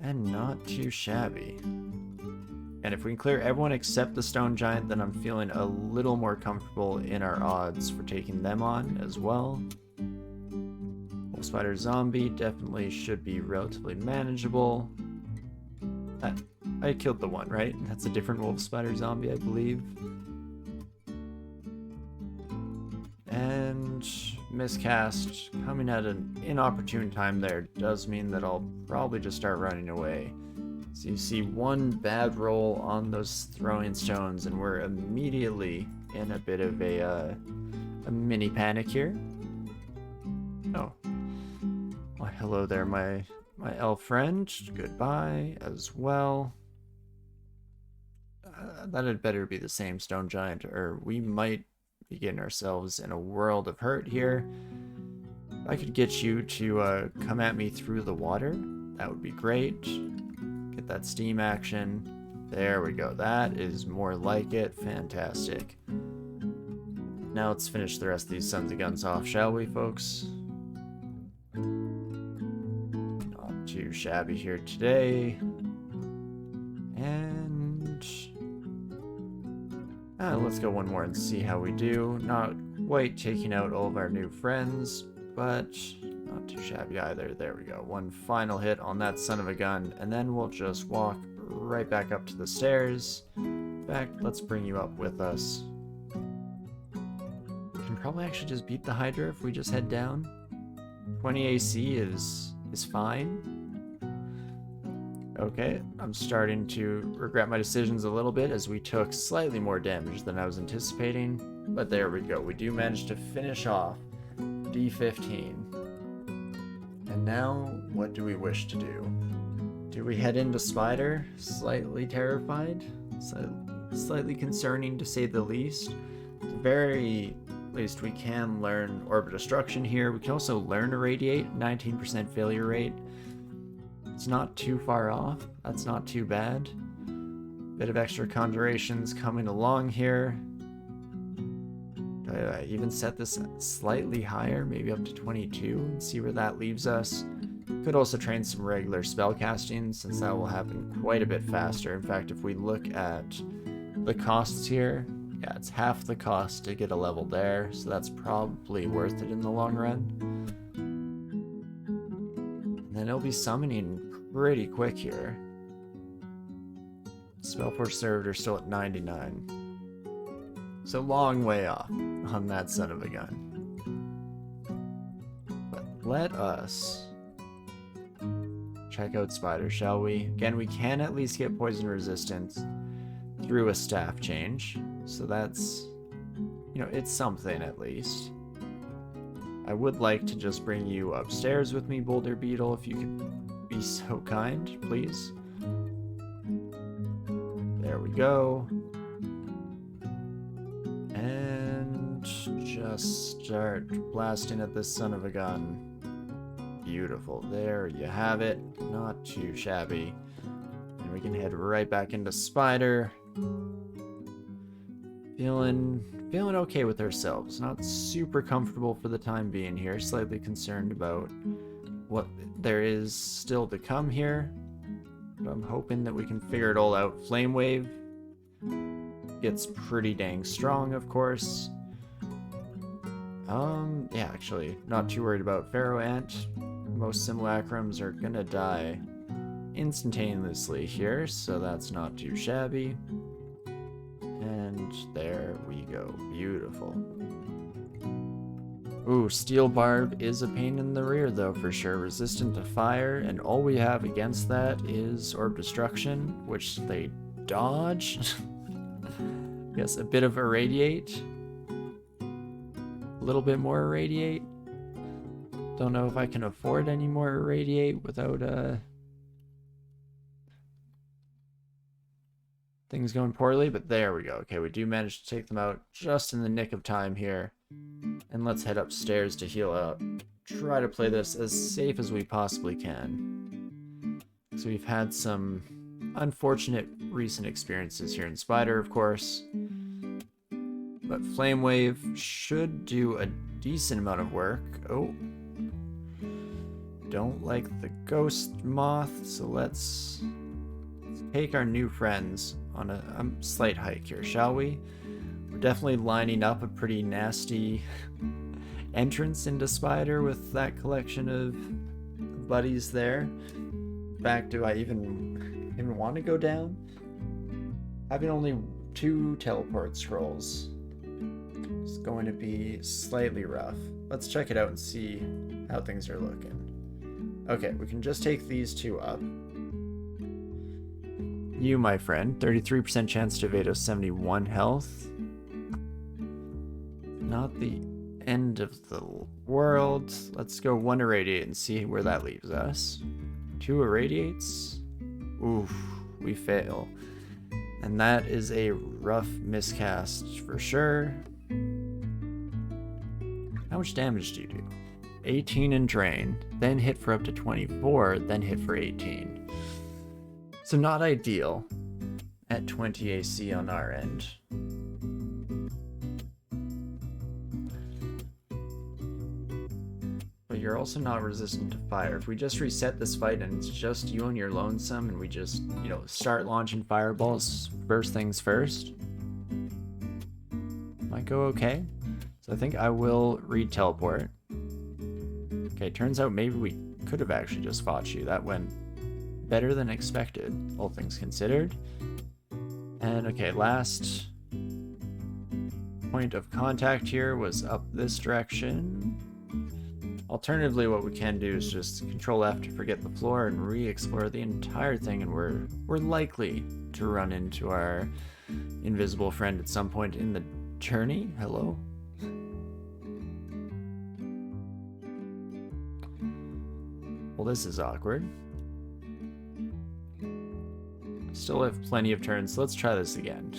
And not too shabby. And if we can clear everyone except the stone giant, then I'm feeling a little more comfortable in our odds for taking them on as well. Wolf Spider Zombie definitely should be relatively manageable. I killed the one, right? That's a different Wolf Spider Zombie, I believe. And miscast coming at an inopportune time there does mean that I'll probably just start running away. So you see one bad roll on those throwing stones and we're immediately in a bit of a mini panic here. Oh. Well, hello there, my elf friend. Goodbye as well. That had better be the same stone giant, or we might be getting ourselves in a world of hurt here. If I could get you to come at me through the water, that would be great. Get that steam action. There we go. That is more like it. Fantastic. Now let's finish the rest of these sons of guns off, shall we, folks? Not too shabby here today. And let's go one more and see how we do. Not quite taking out all of our new friends, but not too shabby either. There we go. One final hit on that son of a gun, and then we'll just walk right back up to the stairs. In fact, let's bring you up with us. We can probably actually just beat the Hydra if we just head down. 20 AC is fine. Okay, I'm starting to regret my decisions a little bit as we took slightly more damage than I was anticipating. But there we go. We do manage to finish off D15. And now, what do we wish to do? Do we head into Spider? Slightly terrified? Slightly concerning to say the least. At the very least, we can learn Orb of Destruction here. We can also learn Irradiate, 19% failure rate. It's not too far off. That's not too bad. Bit of extra conjurations coming along here. Do I even set this slightly higher, maybe up to 22, and see where that leaves us? Could also train some regular spell casting, since that will happen quite a bit faster. In fact, if we look at the costs here, yeah, it's half the cost to get a level there, so that's probably worth it in the long run. And then it'll be summoning pretty quick here. Spellforce served are still at 99. So long way off on that son of a gun. But let us check out Spider, shall we? Again, we can at least get poison resistance through a staff change. So that's, you know, it's something at least. I would like to just bring you upstairs with me, Boulder Beetle, if you could be so kind, please. There we go. And just start blasting at this son of a gun. Beautiful. There you have it. Not too shabby. And we can head right back into Spider. Feeling okay with ourselves. Not super comfortable for the time being here. Slightly concerned about what there is still to come here. But I'm hoping that we can figure it all out. Flame Wave gets pretty dang strong, of course. Yeah, actually, not too worried about Pharaoh Ant. Most simulacrums are gonna die instantaneously here, so that's not too shabby. And there we go. Beautiful. Ooh, Steel Barb is a pain in the rear, though, for sure. Resistant to fire, and all we have against that is Orb Destruction, which they dodge. Yes, a bit of Irradiate. A little bit more Irradiate. Don't know if I can afford any more Irradiate without things going poorly, but there we go. Okay, we do manage to take them out just in the nick of time here. And let's head upstairs to heal up. Try to play this as safe as we possibly can. So we've had some unfortunate recent experiences here in Spider, of course. But Flame Wave should do a decent amount of work. Oh. don't like the ghost moth, so let's take our new friends on a slight hike here, shall we? We're definitely lining up a pretty nasty entrance into Spider with that collection of buddies there. In fact, do I even want to go down? Having only 2 teleport scrolls is going to be slightly rough. Let's check it out and see how things are looking. Okay, we can just take these 2 up. You, my friend, 33% chance to evade of 71 health. Not the end of the world. Let's go 1 irradiate and see where that leaves us. 2 irradiates. Oof, we fail. And that is a rough miscast for sure. How much damage do you do? 18 in drain, then hit for up to 24, then hit for 18. So not ideal at 20 AC on our end. But you're also not resistant to fire. If we just reset this fight and it's just you and your lonesome and we just, start launching fireballs first things first, might go okay. So I think I will re-teleport. Okay, turns out maybe we could have actually just fought you. That went better than expected, all things considered. And okay, last point of contact here was up this direction. Alternatively, what we can do is just Control F to forget the floor and re-explore the entire thing, and we're likely to run into our invisible friend at some point in the journey. Hello? Well, this is awkward. Still have plenty of turns, so let's try this again.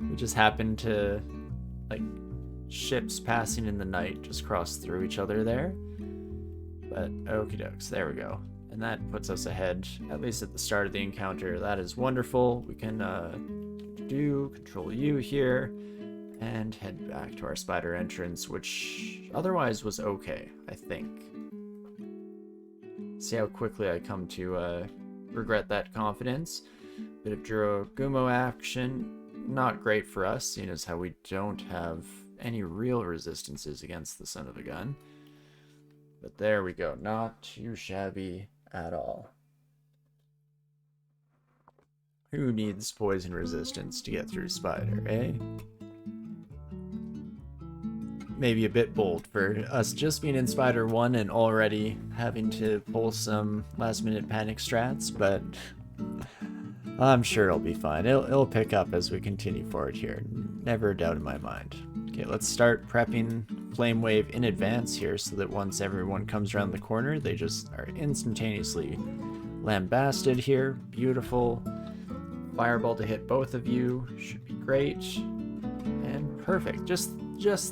We just happen to, ships passing in the night just cross through each other there. But okie dokes, there we go. And that puts us ahead, at least at the start of the encounter. That is wonderful. We can Control U here and head back to our spider entrance, which otherwise was okay, I think. See how quickly I come to regret that confidence. Bit of Jurogumo action, not great for us, seeing as how we don't have any real resistances against the son of a gun. But there we go, not too shabby at all. Who needs poison resistance to get through Spider, eh? Maybe a bit bold for us just being in Spider 1 and already having to pull some last minute panic strats, but I'm sure it'll be fine. It'll pick up as we continue forward here. Never a doubt in my mind. Okay, let's start prepping Flame Wave in advance here so that once everyone comes around the corner, they just are instantaneously lambasted here. Beautiful. Fireball to hit both of you. Should be great. And perfect. Just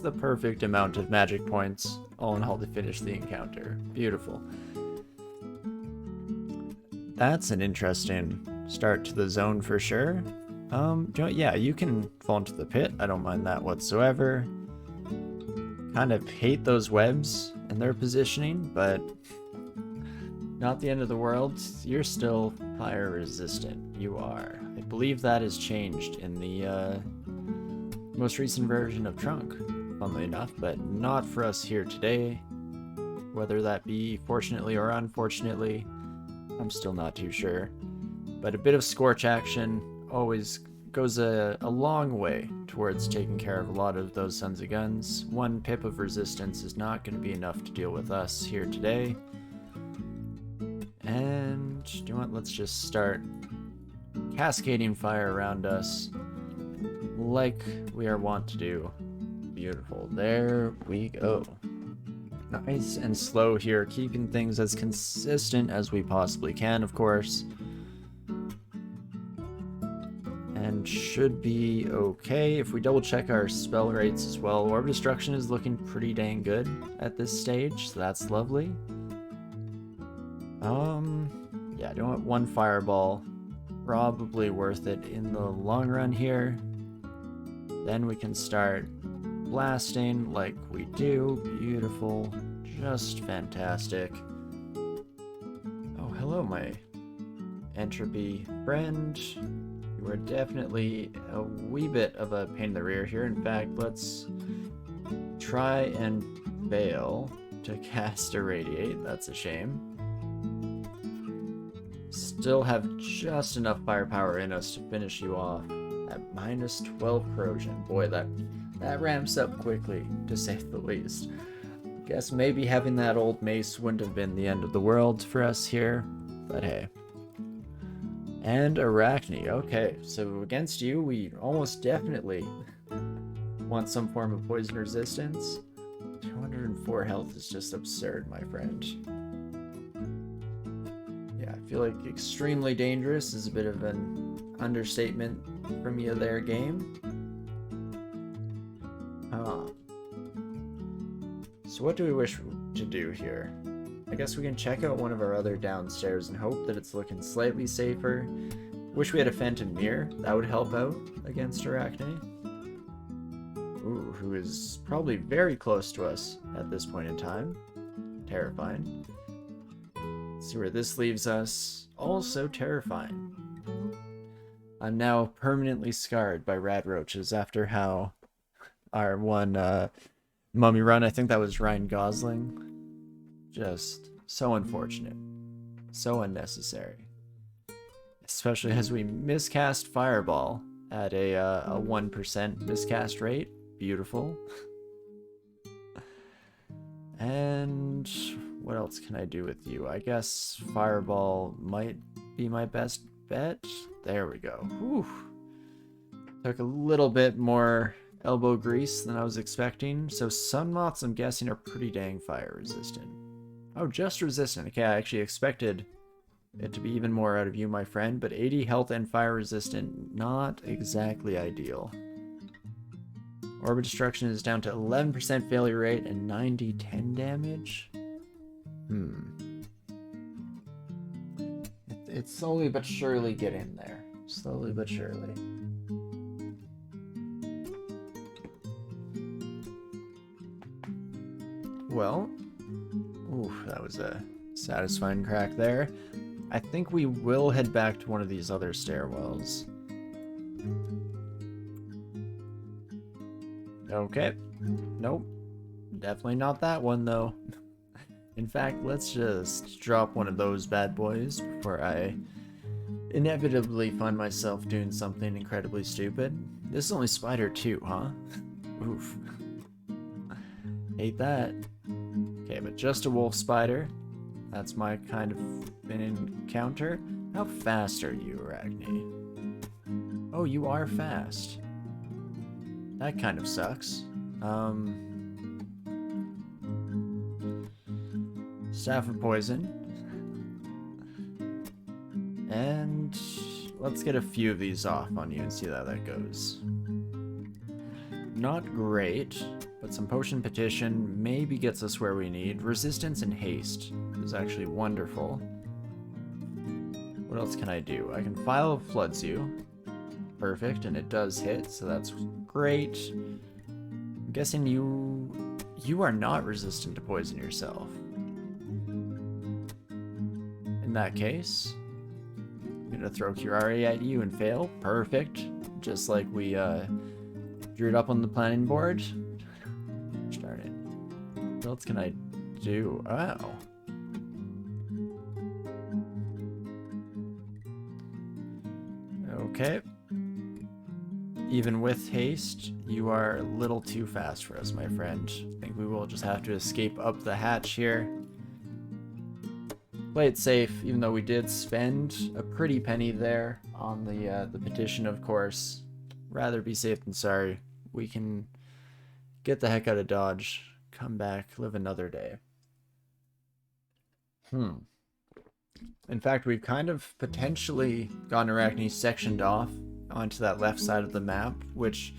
the perfect amount of magic points all in all to finish the encounter. Beautiful. That's an interesting start to the zone for sure. Yeah, you can fall into the pit. I don't mind that whatsoever. Kind of hate those webs and their positioning, but not the end of the world. You're still fire resistant. You are. I believe that has changed in the most recent version of Trunk, funnily enough, but not for us here today. Whether that be fortunately or unfortunately, I'm still not too sure. But a bit of Scorch action always goes a long way towards taking care of a lot of those sons of guns. 1 pip of resistance is not going to be enough to deal with us here today. And you know what? Let's just start cascading fire around us like we are wont to do. Beautiful. There we go. Nice and slow here, keeping things as consistent as we possibly can, of course. And should be okay. If we double check our spell rates as well, Orb Destruction is looking pretty dang good at this stage, so that's lovely. Yeah, don't want 1 fireball. Probably worth it in the long run here. Then we can start blasting like we do. Beautiful. Just fantastic. hello, my entropy friend. You are definitely a wee bit of a pain in the rear here. In fact, let's try and fail to cast Irradiate. That's a shame. Still have just enough firepower in us to finish you off at minus 12 corrosion. Boy, that ramps up quickly, to say the least. Guess maybe having that old mace wouldn't have been the end of the world for us here, but hey. And Arachne. Okay, so against you, we almost definitely want some form of poison resistance. 204 health is just absurd, my friend. Yeah, I feel like extremely dangerous is a bit of an understatement from you there, game. So what do we wish to do here? I guess we can check out one of our other downstairs and hope that it's looking slightly safer. Wish we had a Phantom Mirror. That would help out against Arachne. Ooh, who is probably very close to us at this point in time. Terrifying. Let's see where this leaves us. Also terrifying. I'm now permanently scarred by rad roaches after how our one mummy run, I think that was Ryan Gosling. Just so unfortunate. So unnecessary. Especially as we miscast Fireball at a 1% miscast rate. Beautiful. And what else can I do with you? I guess Fireball might be my best bet. There we go. Whew. Took a little bit more elbow grease than I was expecting. So Sun Moths, I'm guessing, are pretty dang fire resistant. Oh, just resistant. Okay, I actually expected it to be even more out of you, my friend, but 80 health and fire resistant, not exactly ideal. Orb of Destruction is down to 11% failure rate and 90-10 damage. It's slowly but surely getting there. Slowly but surely. Well, ooh, that was a satisfying crack there. I think we will head back to one of these other stairwells. Okay. Nope. Definitely not that one, though. In fact, let's just drop one of those bad boys before I inevitably find myself doing something incredibly stupid. This is only Spider 2, huh? Oof. Hate that. Okay, but just a wolf spider. That's my kind of an encounter. How fast are you, Arachne? Oh, you are fast. That kind of sucks. Staff of Poison. And let's get a few of these off on you and see how that goes. Not great, but some Potion Petition maybe gets us where we need. Resistance and Haste is actually wonderful. What else can I do? I can File of Floods you. Perfect, and it does hit, so that's great. I'm guessing you are not resistant to poison yourself. In that case, I'm gonna throw Curare at you and fail. Perfect. Just like we drew it up on the planning board. Start it. What else can I do? Oh. Okay. Even with haste, you are a little too fast for us, my friend. I think we will just have to escape up the hatch here. Play it safe, even though we did spend a pretty penny there on the petition, of course. Rather be safe than sorry. We can get the heck out of Dodge, come back, live another day. In fact, we've kind of potentially gotten Arachne sectioned off onto that left side of the map, which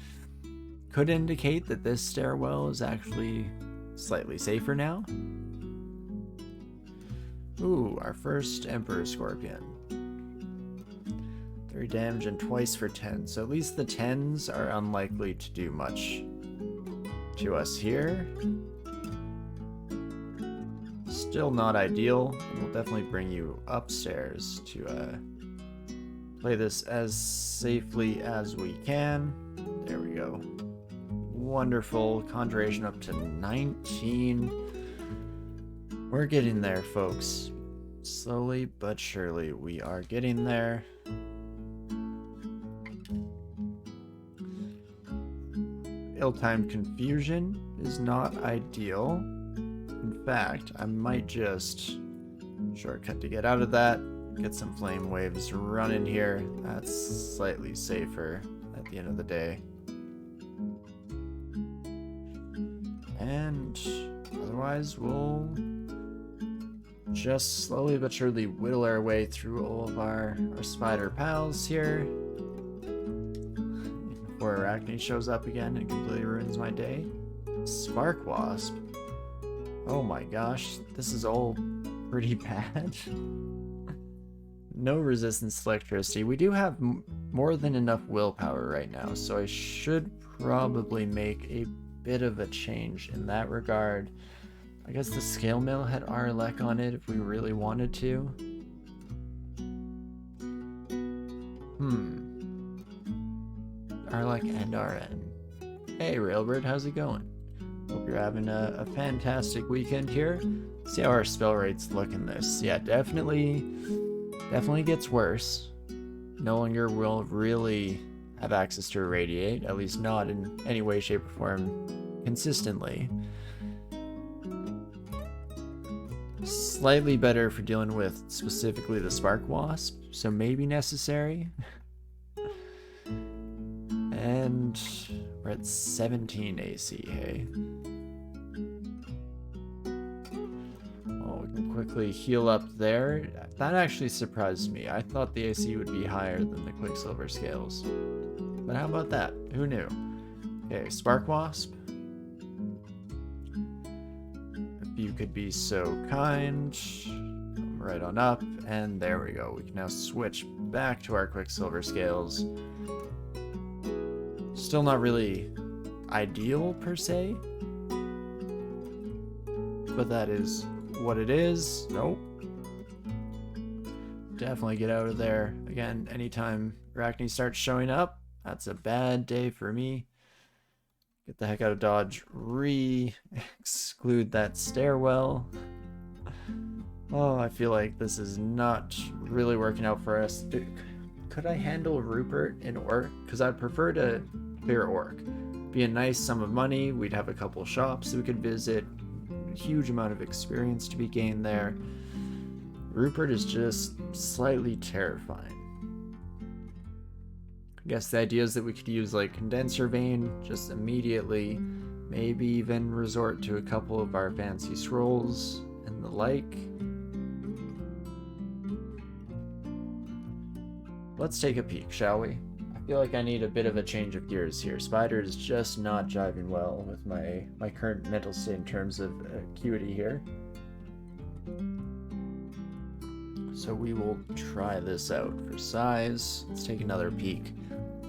could indicate that this stairwell is actually slightly safer now. Ooh, our first Emperor Scorpion. 3 damage and twice for 10, so at least the 10s are unlikely to do much to us here. Still not ideal. We'll definitely bring you upstairs to play this as safely as we can. There we go. Wonderful. Conjuration up to 19. We're getting there, folks. Slowly but surely, we are getting there. Ill-timed confusion is not ideal. In fact, I might just shortcut to get out of that. Get some flame waves running here. That's slightly safer at the end of the day. And otherwise, we'll just slowly but surely whittle our way through all of our spider pals here before Arachne shows up again and completely ruins my day. Spark Wasp. Oh my gosh, this is all pretty bad. No resistance to electricity. We do have more than enough willpower right now, so I should probably make a bit of a change in that regard. I guess the scale mill had Arlec on it if we really wanted to. Arlec and RN. Hey Railbird, how's it going? Hope you're having a fantastic weekend here. See how our spell rates look in this. Yeah, definitely gets worse. No longer will really have access to irradiate, at least not in any way, shape, or form consistently. Slightly better for dealing with specifically the Spark Wasp, so maybe necessary. And we're at 17 AC, hey? Oh, we can quickly heal up there. That actually surprised me. I thought the AC would be higher than the Quicksilver scales. But how about that? Who knew? Okay, Spark Wasp. If you could be so kind. Come right on up, and there we go. We can now switch back to our Quicksilver scales. Still not really ideal per se, but that is what it is. Nope. Definitely get out of there. Again, anytime Arachne starts showing up, that's a bad day for me. Get the heck out of Dodge. Exclude that stairwell. Oh, I feel like this is not really working out for us. Could I handle Rupert in Orc? Because I'd prefer to clear Orc. Be a nice sum of money. We'd have a couple shops that we could visit. A huge amount of experience to be gained there. Rupert is just slightly terrifying. I guess the idea is that we could use like Condenser Vein just immediately. Maybe even resort to a couple of our fancy scrolls and the like. Let's take a peek, shall we? I feel like I need a bit of a change of gears here. Spider is just not jiving well with my current mental state in terms of acuity here. So we will try this out for size. Let's take another peek.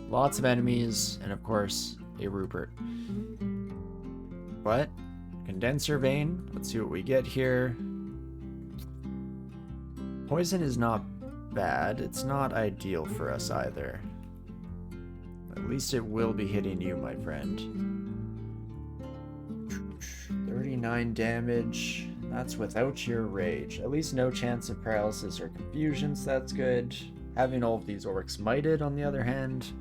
Lots of enemies, and of course, a Rupert. But, Condenser Vein, let's see what we get here. Poison is not bad. It's not ideal for us either. At least it will be hitting you, my friend. 39 damage. That's without your rage. At least no chance of paralysis or confusion, so that's good. Having all of these orcs mited, on the other hand,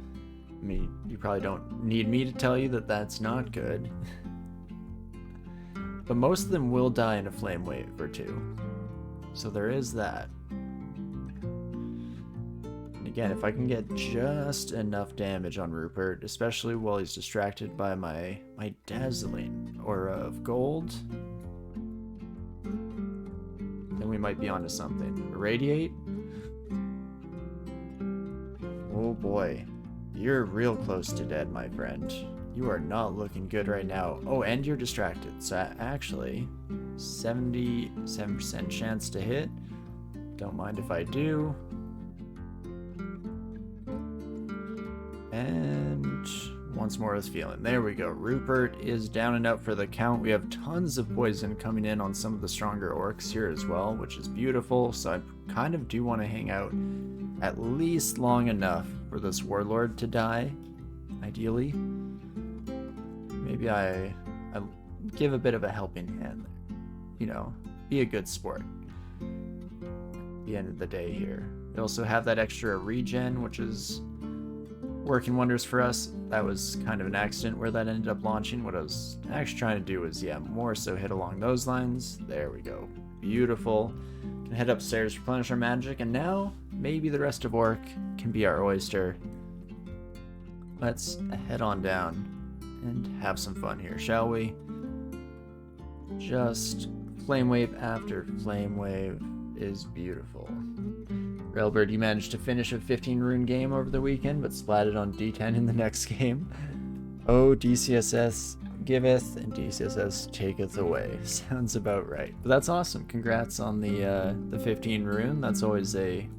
I mean, you probably don't need me to tell you that that's not good. But most of them will die in a flame wave or two. So there is that. And again, if I can get just enough damage on Rupert, especially while he's distracted by my dazzling aura of gold, then we might be onto something. Irradiate? Oh boy. You're real close to dead, my friend. You are not looking good right now. Oh, and you're distracted. So actually, 77% chance to hit. Don't mind if I do. And once more with feeling. There we go. Rupert is down and out for the count. We have tons of poison coming in on some of the stronger orcs here as well, which is beautiful. So I kind of do want to hang out at least long enough for this warlord to die, ideally. Maybe I give a bit of a helping hand there. You know, be a good sport. At the end of the day here. We also have that extra regen, which is working wonders for us. That was kind of an accident where that ended up launching. What I was actually trying to do was, yeah, more so hit along those lines. There we go. Beautiful. Can head upstairs, replenish our magic, and now maybe the rest of Orc can be our oyster. Let's head on down and have some fun here, shall we? Just flame wave after flame wave is beautiful. Railbird, you managed to finish a 15 rune game over the weekend, but splatted on D10 in the next game. Oh, DCSS giveth and DCSS taketh away. Sounds about right. But that's awesome. Congrats on the 15 rune. That's always a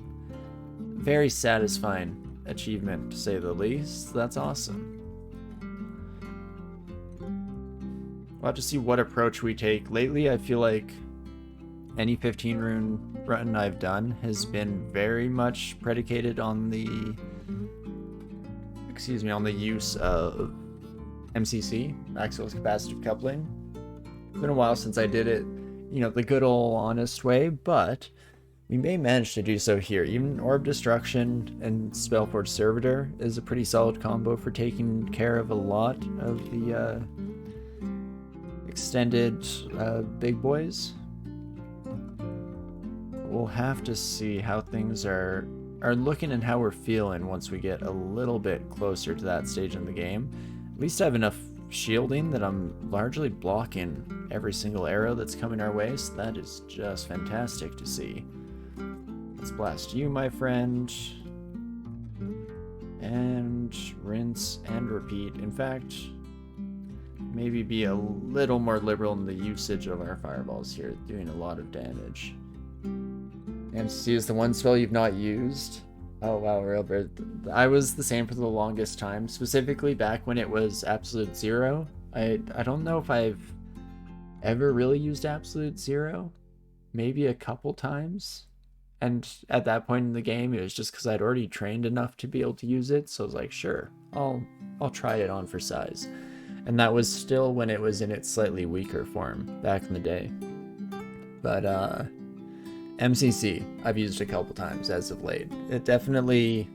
very satisfying achievement, to say the least. That's awesome. We'll have to see what approach we take. Lately, I feel like any 15 rune run I've done has been very much predicated on the use of MCC, Maximal Capacitive Coupling. It's been a while since I did it, you know, the good old honest way, but we may manage to do so here. Even Orb Destruction and Spellforge Servitor is a pretty solid combo for taking care of a lot of the extended big boys. We'll have to see how things are looking and how we're feeling once we get a little bit closer to that stage in the game. At least I have enough shielding that I'm largely blocking every single arrow that's coming our way, so that is just fantastic to see. Let's blast you, my friend. And rinse and repeat. In fact, maybe be a little more liberal in the usage of our fireballs here, doing a lot of damage. MCC is the one spell you've not used. Oh wow, Railbird. I was the same for the longest time, specifically back when it was Absolute Zero. I don't know if I've ever really used Absolute Zero. Maybe a couple times. And at that point in the game, it was just because I'd already trained enough to be able to use it, so I was like, sure, I'll try it on for size. And that was still when it was in its slightly weaker form back in the day. But MCC, I've used a couple times as of late. It definitely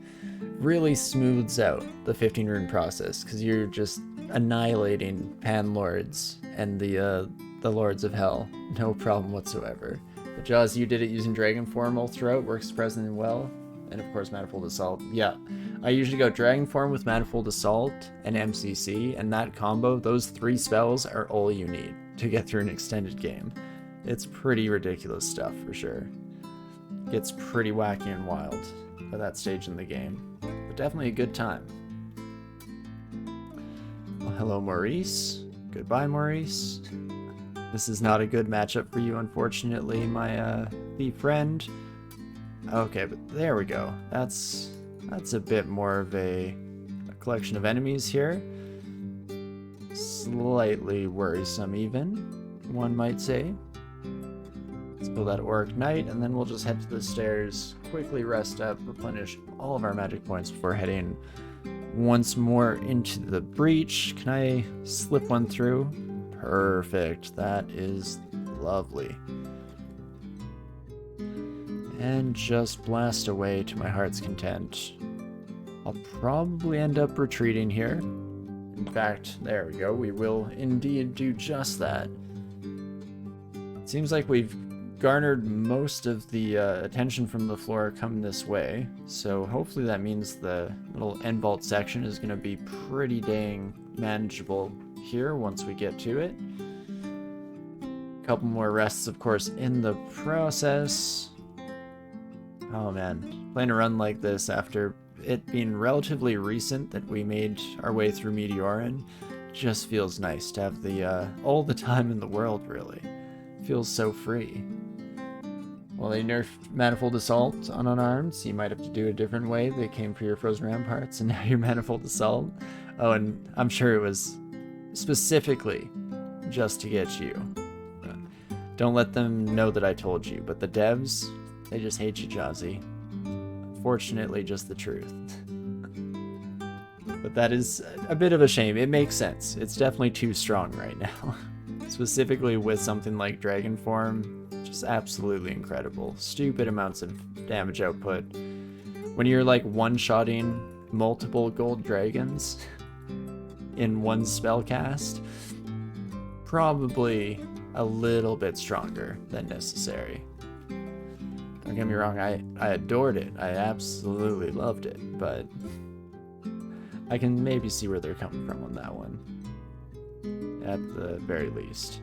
really smooths out the 15 rune process, because you're just annihilating Pan Lords and the Lords of Hell. No problem whatsoever. But Jaws, you did it using Dragon Form all throughout, works surprisingly well. And of course Manifold Assault. Yeah, I usually go Dragon Form with Manifold Assault and MCC, and that combo, those three spells are all you need to get through an extended game. It's pretty ridiculous stuff for sure. Gets pretty wacky and wild at that stage in the game, but definitely a good time. Well, hello Maurice. Goodbye Maurice. This is not a good matchup for you, unfortunately, my thief friend. Okay, but there we go. That's a bit more of a collection of enemies here. Slightly worrisome even, one might say. Let's pull that Auric Knight, and then we'll just head to the stairs, quickly rest up, replenish all of our magic points before heading once more into the breach. Can I slip one through? Perfect. That is lovely. And just blast away to my heart's content. I'll probably end up retreating here. In fact, there we go. We will indeed do just that. It seems like we've garnered most of the attention from the floor coming this way, so hopefully that means the little end vault section is going to be pretty dang manageable here once we get to it. A couple more rests, of course, in the process. Oh man, playing a run like this after it being relatively recent that we made our way through Meteorin just feels nice to have the all the time in the world, really. Feels so free. Well, they nerfed Manifold Assault on unarmed, so you might have to do it a different way. They came for your Frozen Ramparts, and now your Manifold Assault. Oh, and I'm sure it was specifically just to get you. Don't let them know that I told you, but the devs, they just hate you, Jazzy. Unfortunately, just the truth. But that is a bit of a shame. It makes sense. It's definitely too strong right now. Specifically with something like Dragon Form, just absolutely incredible. Stupid amounts of damage output. When you're like one-shotting multiple gold dragons in one spell cast, probably a little bit stronger than necessary. Don't get me wrong, I adored it. I absolutely loved it, but I can maybe see where they're coming from on that one. At the very least.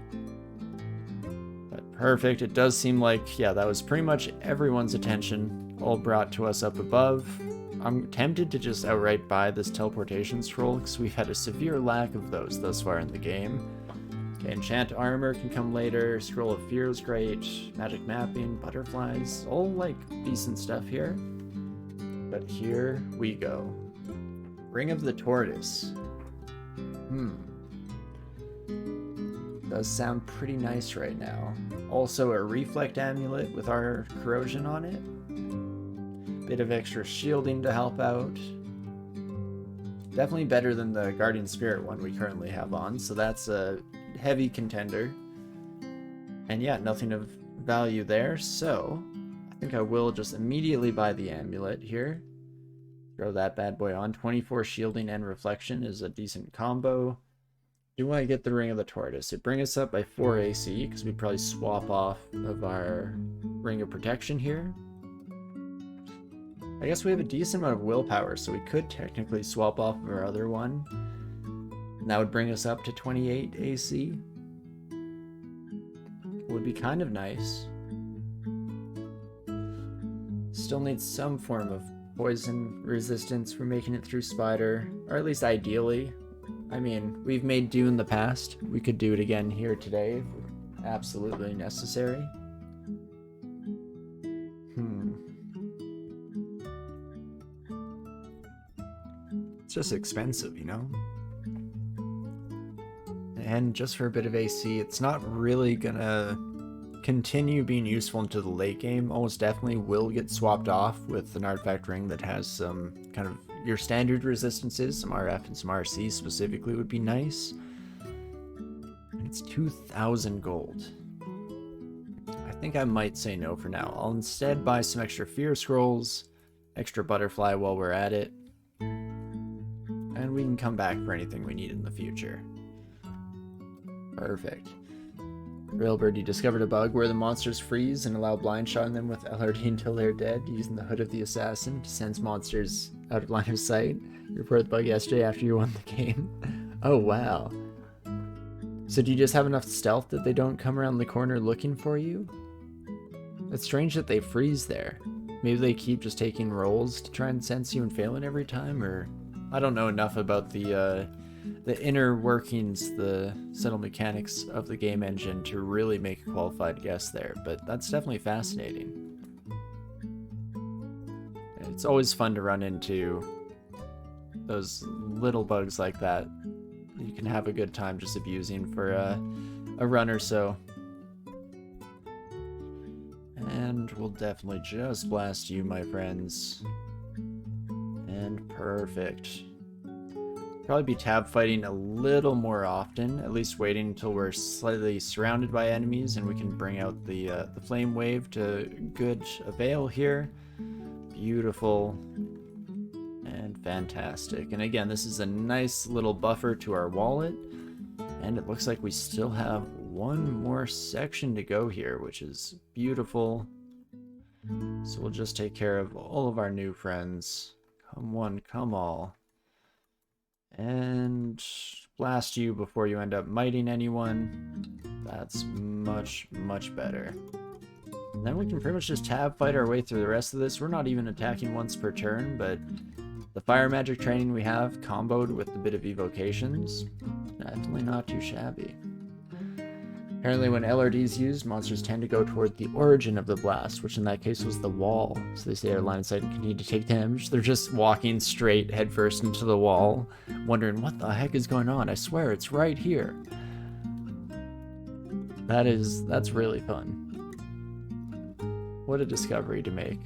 But perfect. It does seem like, yeah, that was pretty much everyone's attention all brought to us up above. I'm tempted to just outright buy this teleportation scroll because we've had a severe lack of those thus far in the game. Okay, enchant armor can come later. Scroll of fear is great. Magic mapping, butterflies, all like decent stuff here. But here we go. Ring of the Tortoise. Does sound pretty nice right now. Also a reflect amulet with our corrosion on it. Bit of extra shielding to help out. Definitely better than the Guardian Spirit one we currently have on, so that's a heavy contender. And yeah, nothing of value there, so I think I will just immediately buy the amulet here. Throw that bad boy on. 24 shielding and reflection is a decent combo. Do I get the Ring of the Tortoise? It brings us up by 4 AC, because we'd probably swap off of our Ring of Protection here. I guess we have a decent amount of willpower, so we could technically swap off of our other one. And that would bring us up to 28 AC. Would be kind of nice. Still needs some form of poison resistance for making it through Spider, or at least ideally. I mean, we've made do in the past. We could do it again here today if absolutely necessary. It's just expensive, you know? And just for a bit of AC, it's not really gonna continue being useful into the late game. Almost definitely will get swapped off with an artifact ring that has some kind of your standard resistances, some RF and some RC specifically would be nice. And it's 2,000 gold. I think I might say no for now. I'll instead buy some extra fear scrolls, extra butterfly while we're at it, and we can come back for anything we need in the future. Perfect. Railbird, you discovered a bug where the monsters freeze and allow blind shotting them with LRD until they're dead, using the hood of the assassin to sense monsters out of line of sight. You reported the bug yesterday after you won the game. Oh, wow. So do you just have enough stealth that they don't come around the corner looking for you? It's strange that they freeze there. Maybe they keep just taking rolls to try and sense you and failing every time, or... I don't know enough about the inner workings, the subtle mechanics of the game engine to really make a qualified guess there, but that's definitely fascinating. It's always fun to run into those little bugs like that. You can have a good time just abusing for a run or so. And we'll definitely just blast you, my friends. And perfect. Probably be tab fighting a little more often, at least waiting until we're slightly surrounded by enemies and we can bring out the flame wave to good avail here. Beautiful and fantastic. And again, this is a nice little buffer to our wallet, and it looks like we still have one more section to go here, which is beautiful. So we'll just take care of all of our new friends. Come one, come all. And blast you before you end up miting anyone. That's much, much better. And then we can pretty much just tab fight our way through the rest of this. We're not even attacking once per turn, but the fire magic training we have comboed with a bit of evocations, definitely not too shabby. Apparently when LRD is used, monsters tend to go toward the origin of the blast, which in that case was the wall. So they stay out of line of sight and continue to take damage. They're just walking straight headfirst into the wall, wondering what the heck is going on. I swear it's right here. That's really fun. What a discovery to make.